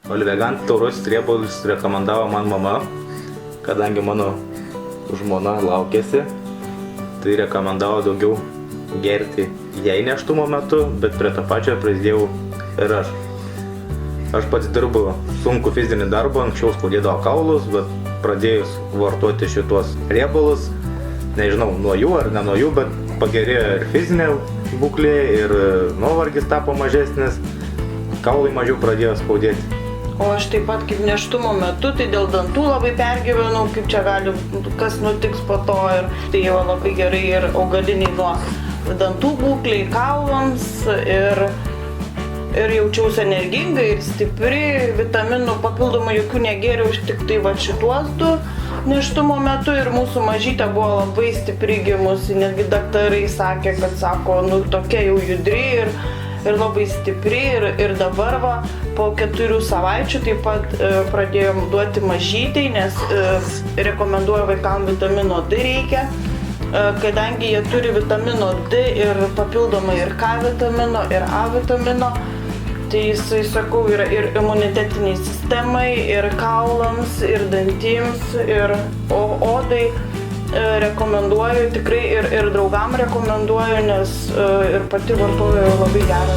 Olvegant taurius riebalus rekomendavo man mama, kadangi mano žmona laukėsi, tai rekomendavo daugiau gerti jai nėštumo metu, bet prie to pačio prasidėjau ir aš. Aš pats dirbu sunku fizinį darbą, anksčiau skaudėdavo kaulus, bet pradėjus vartoti šitos riebalus, nežinau, nuo jų ar ne nuo jų, bet pagerėjo ir fizinė būklė, ir nuovargis tapo mažesnis, kaulai mažiau pradėjo skaudėti. O aš taip pat kaip nėštumo metu, tai dėl dantų labai pergyvenau, kaip čia gali, kas nutiks po to, ir tai jau labai gerai ir augaliniai nuo dantų būklei, kaulams, ir jaučiausi energingai ir stipri, vitaminų papildomų jokių negėriau, tik tai va šituos du nėštumo metu, ir mūsų mažytė buvo labai stipri gimusi, netgi daktarai sakė, kad sako, nu tokia jau judri ir labai stipri, ir dabar va, po 4 savaičių taip pat pradėjom duoti mažytei, nes rekomenduoja vaikams vitamino D reikia, kadangi jie turi vitamino D ir papildomai ir K vitamino, ir A vitamino, tai jisai, sakau, yra ir imunitetiniai sistemai, ir kaulams, ir dantims, ir odai rekomenduoju, tikrai ir draugam rekomenduoju, nes ir pati vartoju labai gerą.